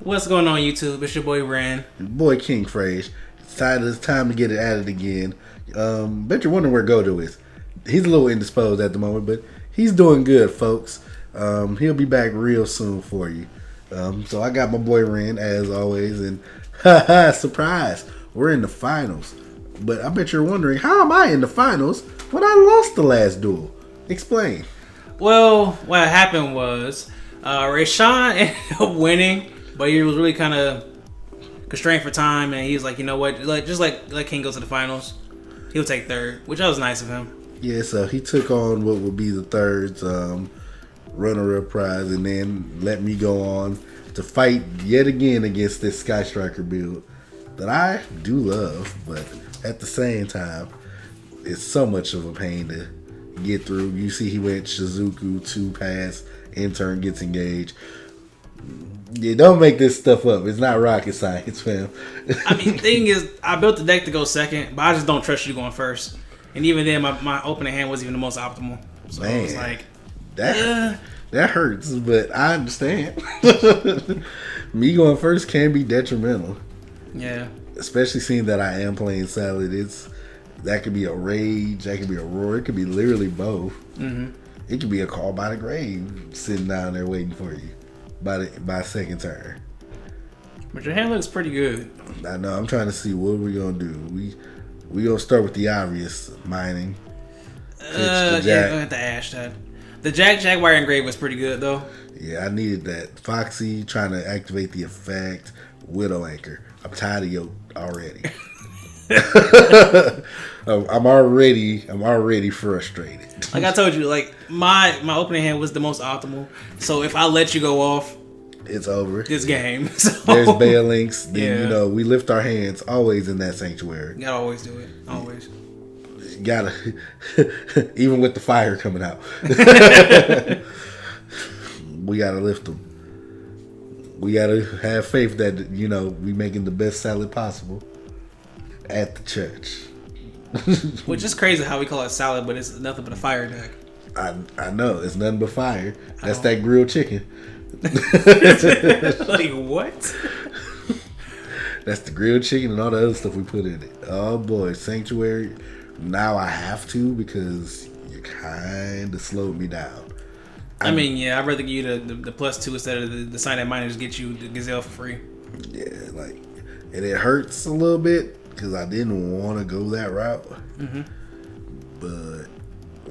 What's going on, YouTube? It's your boy Ren. Boy King Frage. It's time to get it at it again. Bet you're wondering where Gojo is. He's a little indisposed at the moment, but he's doing good, folks. He'll be back real soon for you. So I got my boy Ren, as always, and surprise, we're in the finals. But I bet you're wondering, how am I in the finals when I lost the last duel? Explain. Well, what happened was Rayshawn ended up winning, but he was really kind of constrained for time, and he was like, you know what, just let King go to the finals. He'll take third, which was nice of him. Yeah, so he took on what would be the third runner-up prize, and then let me go on to fight yet again against this Sky Striker build that I do love, but at the same time, it's so much of a pain to get through. You see he went Shizuku 2 pass, intern gets engaged. Yeah, don't make this stuff up. It's not rocket science, fam. I mean, the thing is, I built the deck to go second, but I just don't trust you going first. And even then, my opening hand wasn't even the most optimal. So Man, it was like, that hurts, but I understand. Me going first can be detrimental. Yeah. Especially seeing that I am playing Salad. That could be a rage, that could be a roar, it could be literally both. Mm-hmm. It could be a call by the grave sitting down there waiting for you by second turn. But your hand looks pretty good. I know. I'm trying to see what we're gonna do. We gonna start with the obvious mining. Yeah, I'm gonna have to ash that. The Jaguar Engrave was pretty good though. Yeah, I needed that. Foxy trying to activate the effect. Widow Anchor. I'm tired of you already. I'm already frustrated. Like I told you, like my opening hand was the most optimal. So if I let you go off, it's over. This game. So. There's Bail Links. Then we lift our hands always in that sanctuary. You gotta always do it. Always. You gotta even with the fire coming out. We gotta lift them. We gotta have faith that we making the best salad possible at the church. Which is crazy how we call it salad, but it's nothing but a fire deck. I know it's nothing but fire. That's that grilled chicken. Like what? That's the grilled chicken and all the other stuff we put in it. Oh boy, Sanctuary. Now I have to because you kind of slowed me down. I mean, yeah, I'd rather give you the +2 instead of the sign that mine just get you the Gazelle for free. Yeah, and it hurts a little bit because I didn't want to go that route. Mm-hmm. But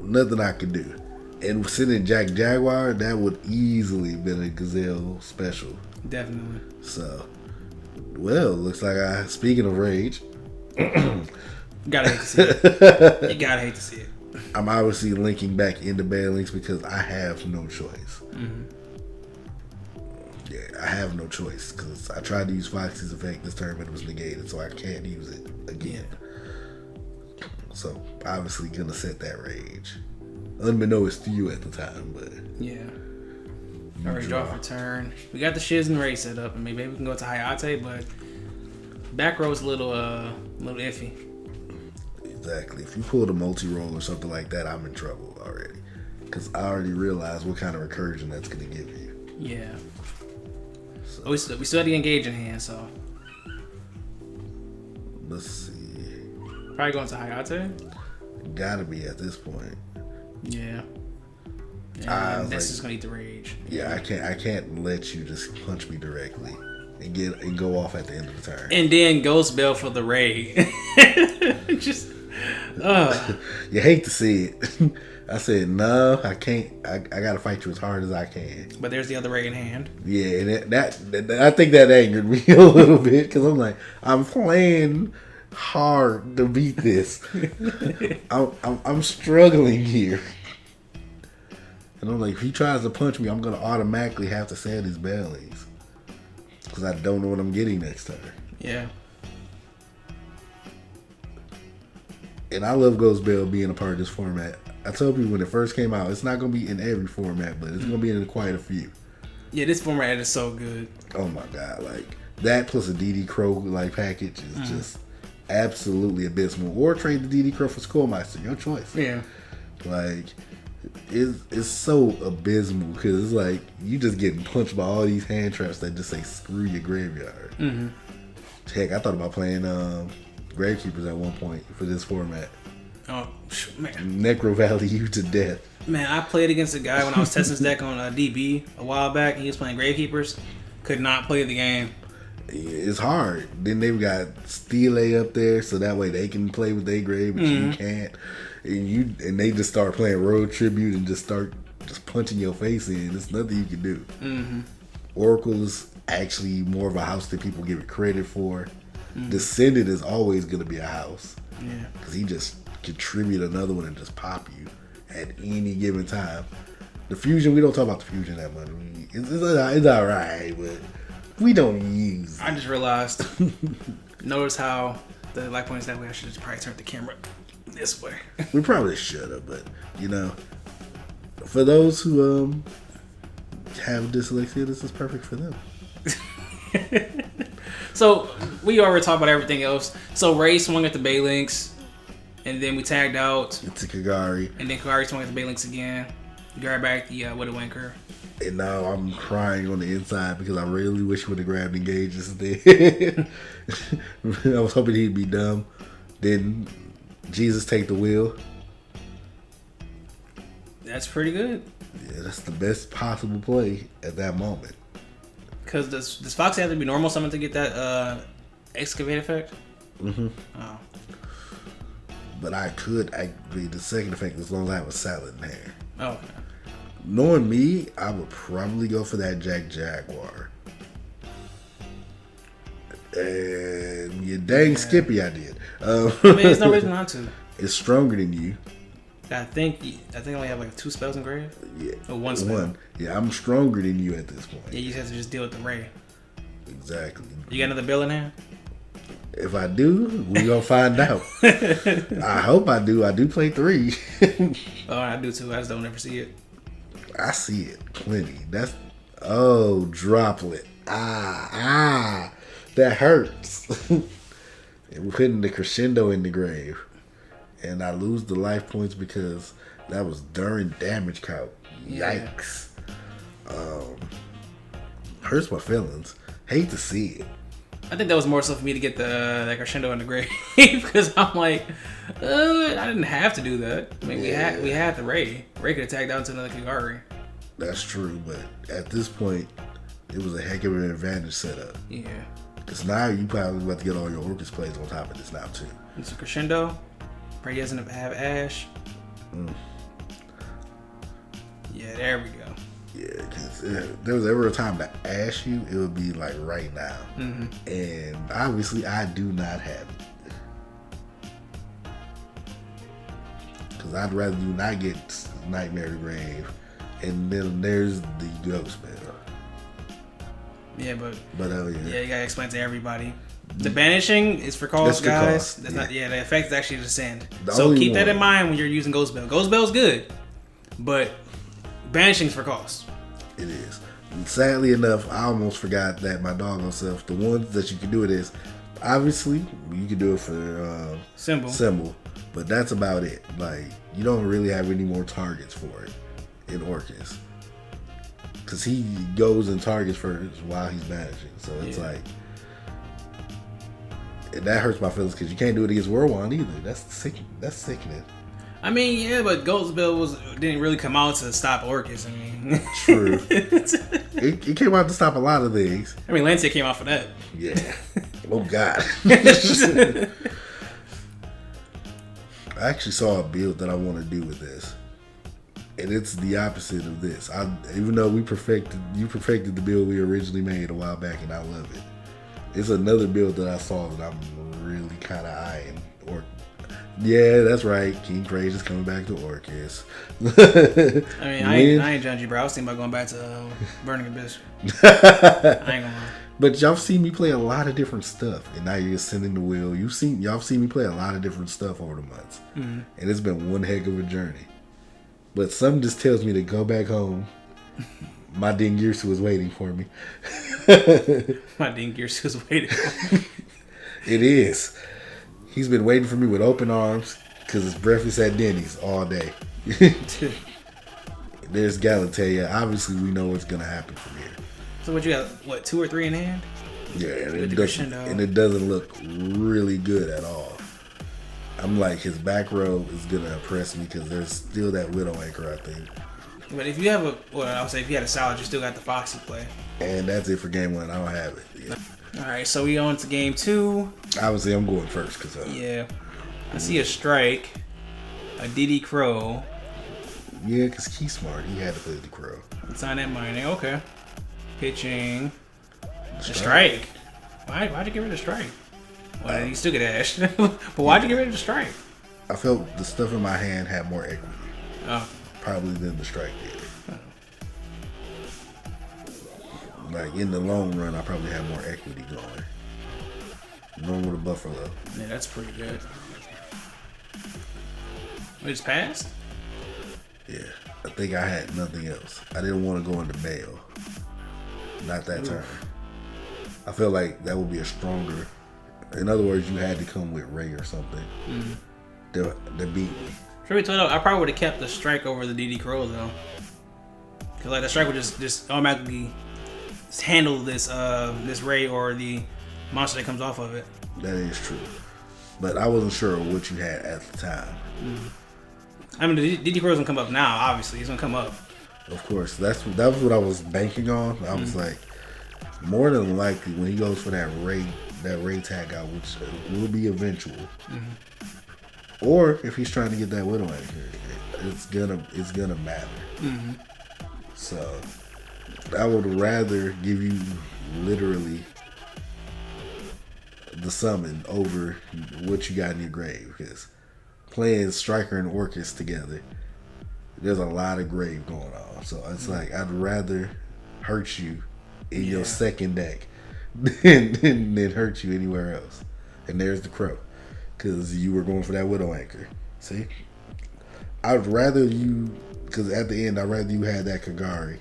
nothing I could do. And sitting Jaguar, that would easily been a Gazelle special. Definitely. So, looks like speaking of rage. Gotta hate to see it. You gotta hate to see it. I'm obviously linking back into Bail Links because I have no choice. Mm-hmm. Yeah, I have no choice because I tried to use Foxy's effect this turn, but it was negated, so I can't use it again. Yeah. So, obviously gonna set that rage. Unbeknownst to you at the time, but... Yeah. Already draw for turn. We got the Shiz and Ray set up, and maybe we can go to Hayate, but... Back row's a little iffy. Exactly. If you pull the multi-roll or something like that, I'm in trouble already. Because I already realized what kind of recursion that's going to give you. Yeah. So. We still have to engage in hand, so... Let's see. Probably going to Hayate? Gotta be at this point. Yeah. And that's just going to eat the rage. Yeah, I can't let you just punch me directly and go off at the end of the turn. And then Ghost Bell for the raid. Just... You hate to see it. I said, no, I can't. I got to fight you as hard as I can. But there's the other ray in hand. Yeah, and that I think that angered me a little bit because I'm like, I'm playing hard to beat this. I'm struggling here. And I'm like, if he tries to punch me, I'm going to automatically have to sell his bellies. Because I don't know what I'm getting next turn. Yeah. And I love Ghost Bell being a part of this format. I told people when it first came out, it's not going to be in every format, but it's going to be in quite a few. Yeah, this format is so good. Oh my God. Like, that plus a DD Crow package is just absolutely abysmal. Or trade the DD Crow for Skullmeister. Your choice. Yeah. Like, it's so abysmal because it's like you just getting punched by all these hand traps that just say screw your graveyard. Mm-hmm. Heck, I thought about playing Gravekeepers at one point for this format. Oh, man. Necro Valley you to death. Man, I played against a guy when I was testing his deck on DB a while back. He was playing Gravekeepers. Could not play the game. It's hard. Then they've got Stele up there, so that way they can play with their grave, but you can't. And they just start playing Road Tribute and just start punching your face in. There's nothing you can do. Mm-hmm. Oracle is actually more of a house that people give it credit for. Descendant is always going to be a house. Yeah. Because he just contribute another one and just pop you at any given time. The Fusion, we don't talk about the Fusion that much. It's all right, but we don't use it. I just realized, notice how the light points that way. I should just probably turn the camera this way. We probably should have, but for those who have dyslexia, this is perfect for them. So we already talked about everything else. So Ray swung at the Baylinks, and then we tagged out. It's a Kagari. And then Kagari swung at the Baylinks again. Grabbed back the Widowmaker. And now I'm crying on the inside because I really wish he would have grabbed Engage instead. I was hoping he'd be dumb. Then Jesus take the wheel. That's pretty good. Yeah, that's the best possible play at that moment. Because does Fox have to be normal summon to get that excavate effect? Mm-hmm. Oh. But I could activate the second effect as long as I have a salad in there. Oh, okay. Knowing me, I would probably go for that Jaguar. And you dang Skippy, I did. I mean, there's no reason not to. It's stronger than you. I think I only have like 2 spells in grave. Yeah. Or 1 spell. One. Yeah, I'm stronger than you at this point. Yeah, you just have to just deal with the Ray. Exactly. You got another bill in there? If I do, we gonna find out. I hope I do. I do play 3. Oh, I do too. I just don't ever see it. I see it plenty. Droplet. That hurts. And we're putting the Crescendo in the grave. And I lose the life points because that was during damage count. Yikes. Hurts my feelings. Hate to see it. I think that was more so for me to get that Crescendo in the grave because I'm like, I didn't have to do that. I mean, we had the Ray. Ray could have tagged out to another Kagari. That's true, but at this point, it was a heck of an advantage setup. Yeah. Because now you probably about to get all your Orcust plays on top of this now too. It's a Crescendo. Ray doesn't have Ash. Yeah, there we go. Yeah, because if there was ever a time to ash you, it would be like right now. Mm-hmm. And obviously, I do not have it. Because I'd rather do not get Nightmare to Grave. And then there's the Ghost spell. Yeah, but yeah, you gotta explain to everybody. The banishing is for cost, guys. That's not. Yeah, the effect is actually to send. So keep that in mind when you're using Ghost Bell. Ghost Bell is good, but banishing is for cost. It is. And sadly enough, I almost forgot that my doggone self. The ones that you can do it is obviously you can do it for symbol, but that's about it. Like you don't really have any more targets for it in Orcust. Because he goes and targets first while he's managing. So it's like... And that hurts my feelings because you can't do it against Whirlwind either. That's sickening. I mean, yeah, but Ghost Bell didn't really come out to stop Orcust. I mean... True. it came out to stop a lot of things. I mean, Lancia came out for that. Yeah. Oh, God. I actually saw a build that I want to do with this. And it's the opposite of this. Even though you perfected the build we originally made a while back, and I love it. It's another build that I saw that I'm really kind of eyeing. Yeah, that's right. King Craze is coming back to Orcust. I mean, I ain't judging you, bro. I was thinking about going back to Burning Abyss. I ain't gonna lie. But y'all seen me play a lot of different stuff, and now you're sending the wheel. Y'all seen me play a lot of different stuff over the months, and it's been one heck of a journey. But something just tells me to go back home. My Dingirsu is waiting for me. My Dingirsu is waiting for me. It is. He's been waiting for me with open arms because it's breakfast at Denny's all day. There's Galatea. Obviously, we know what's gonna happen from here. So what you got? What, 2 or 3 in hand? Yeah, and it doesn't look really good at all. I'm like, his back row is gonna impress me because there's still that Widow Anchor, I think. But if you have I would say if you had a salad, you still got the Foxy play. And that's it for game 1. I don't have it. Yeah. All right, so we on to game 2. Obviously, I'm going first because yeah, I see a strike, a DD Crow. Yeah, because he's smart. He had to play the Crow. Sign that mining. Okay. Pitching. Strike. Why'd you get rid of strike? Well, you still get ashed. But why'd you get rid of the strike? I felt the stuff in my hand had more equity. Oh. Probably than the strike did. Like, in the long run, I probably have more equity going. Going with a Buffalo. Yeah, that's pretty good. We just passed? Yeah. I think I had nothing else. I didn't want to go into mail. Not that turn. I feel like that would be a stronger... In other words, you had to come with Ray or something. To beat me. Truth be told, I probably would have kept the strike over the DD Crow, though. Because like the strike would just automatically handle this this Ray or the monster that comes off of it. That is true. But I wasn't sure what you had at the time. I mean, the DD Crow's gonna come up now. Obviously, it's gonna come up. Of course, that was what I was banking on. I was like, more than likely, when he goes for that Ray tag out, which will be eventual, or if he's trying to get that Widow Anchor, it's gonna matter. So I would rather give you literally the summon over what you got in your grave, because playing Striker and Orcust together, there's a lot of grave going on. So it's like, I'd rather hurt you in your second deck than hurt you anywhere else. And there's the Crow, because you were going for that Widow Anchor. See, I'd rather you, because at the end, I'd rather you had that Kagari,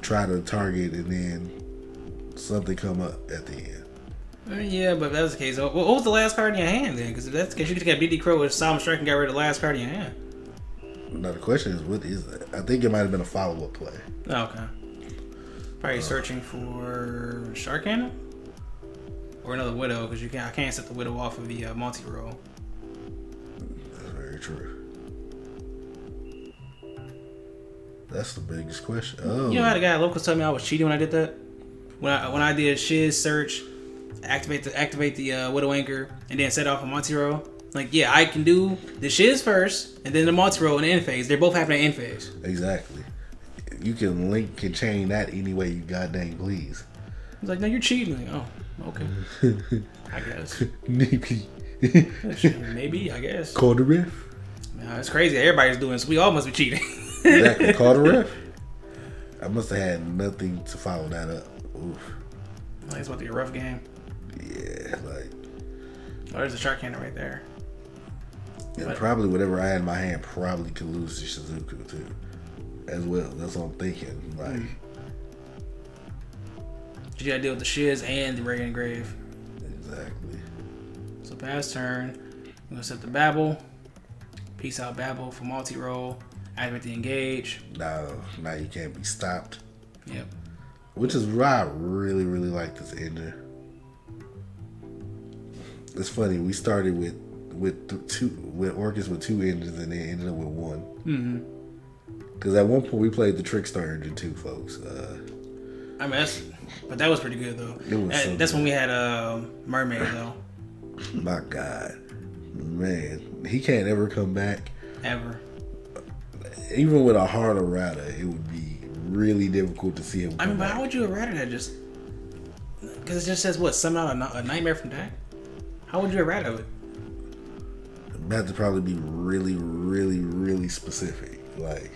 try to target and then something come up at the end. Yeah, but if that's the case, what was the last card in your hand then? Because if that's the case, you could have got DD Crow with Solemn Strike and got rid of the last card in your hand. Now the question is, what is that? I think it might have been a follow-up play. Oh, okay. Probably searching for Shark Cannon? Or another Widow, because I can't set the Widow off of the multi-roll. That's very true. That's the biggest question. Oh. You know how the guy at Locals told me I was cheating when I did that? When I did Shiz search, activate the Widow Anchor, and then set off a multi-roll. Like, yeah, I can do the Shiz first, and then the multi-roll in the end phase. They're both happening in end phase. Exactly. You can link and chain that any way you goddamn please. He's like, no, you're cheating. Like, oh, okay. I guess. Maybe, I guess. Call the ref. No, it's crazy. Everybody's doing so. We all must be cheating. Exactly. Call the ref. I must have had nothing to follow that up. Oof. Like, it's about to be a rough game. Yeah, like. Oh, there's a Shark Cannon right there. And probably whatever I had in my hand probably could lose to Shizuku too, as well. That's what I'm thinking. Like, you gotta deal with the Shiz and the Ray and Grave. Exactly. So pass turn. I'm gonna set the Babel. Peace out Babel for multi-roll. Activate the engage. Now you can't be stopped. Yep. Which is why I really, really like this engine. It's funny. We started with Orcust with 2 engines and then ended up with 1. Because at one point we played the Trickstar engine too, folks. I mean, but that was pretty good though. That's when we had Mermaid though. My God, man, he can't ever come back. Ever. Even with a harder router, it would be really difficult to see him. I mean, but how would you errata that? Just because it just says what, summon out a nightmare from deck. How would you errata it? It had to probably be really, really, really specific, like.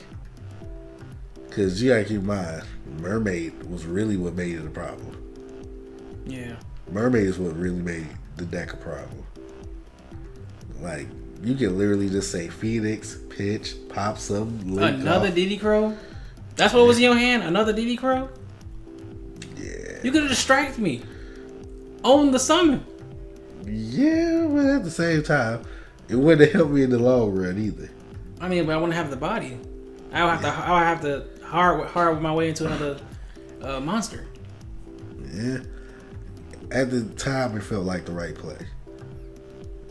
Because you gotta keep in mind, Mermaid was really what made it a problem. Yeah. Mermaid is what really made the deck a problem. Like, you can literally just say Phoenix, pitch, pop something, another DD Crow? That's what was in your hand? Another DD Crow? Yeah. You could have distracted me. On the summon. Yeah, but at the same time, it wouldn't help me in the long run either. I mean, but I wouldn't have the body. I would have to hard my way into another monster. Yeah. At the time, it felt like the right play.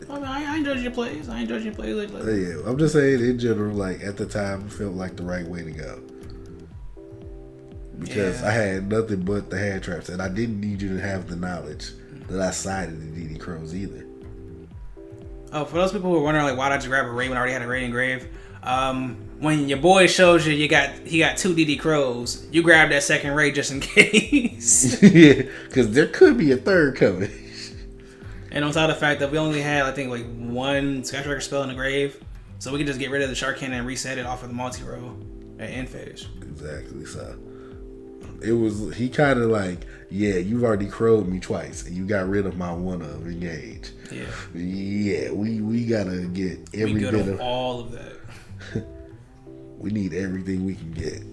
I mean, I enjoyed your plays. Like, yeah, I'm just saying in general, like at the time, it felt like the right way to go. Because I had nothing but the hand traps, and I didn't need you to have the knowledge that I sided the DD Crows either. Oh, for those people who are wondering, like, why did I just grab a raid when I already had a raid engraved? When your boy shows you he got 2 DD Crows, you grab that second raid just in case. Yeah, because there could be a third coming. And on top of the fact that we only had, I think, like 1 Sky Striker spell in the grave, so we can just get rid of the Shark Cannon and reset it off of the multi-roll at end phase. Exactly, so. He kind of like, yeah, you've already crowed me twice, and you got rid of my one of engage. Yeah. Yeah, we gotta get every bit of all of that. We need everything we can get.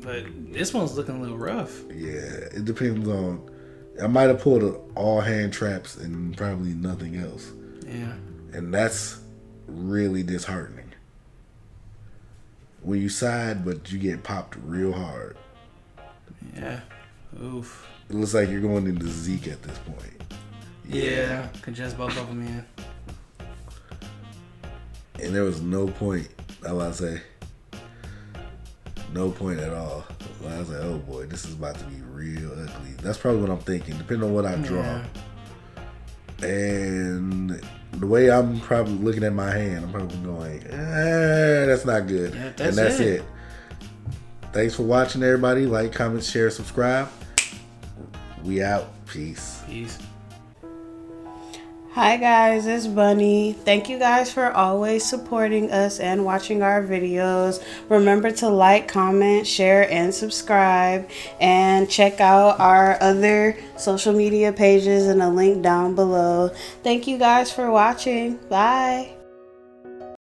But this one's looking a little rough. Yeah, it depends on. I might have pulled all hand traps and probably nothing else. Yeah. And that's really disheartening. When you side, but you get popped real hard. Yeah. Oof. It looks like you're going into Zeke at this point. Yeah. Could just both of them in. And there was no point, I was to say, no point at all. I was like, oh boy, this is about to be real ugly. That's probably what I'm thinking, depending on what I draw. Yeah. And the way I'm probably looking at my hand, I'm probably going, that's not good. Yeah, and that's it. Thanks for watching, everybody. Like, comment, share, subscribe. We out. Peace. Peace. Hi guys, it's Bunny. Thank you guys for always supporting us and watching our videos. Remember to like, comment, share, and subscribe. And check out our other social media pages in a link down below. Thank you guys for watching. Bye.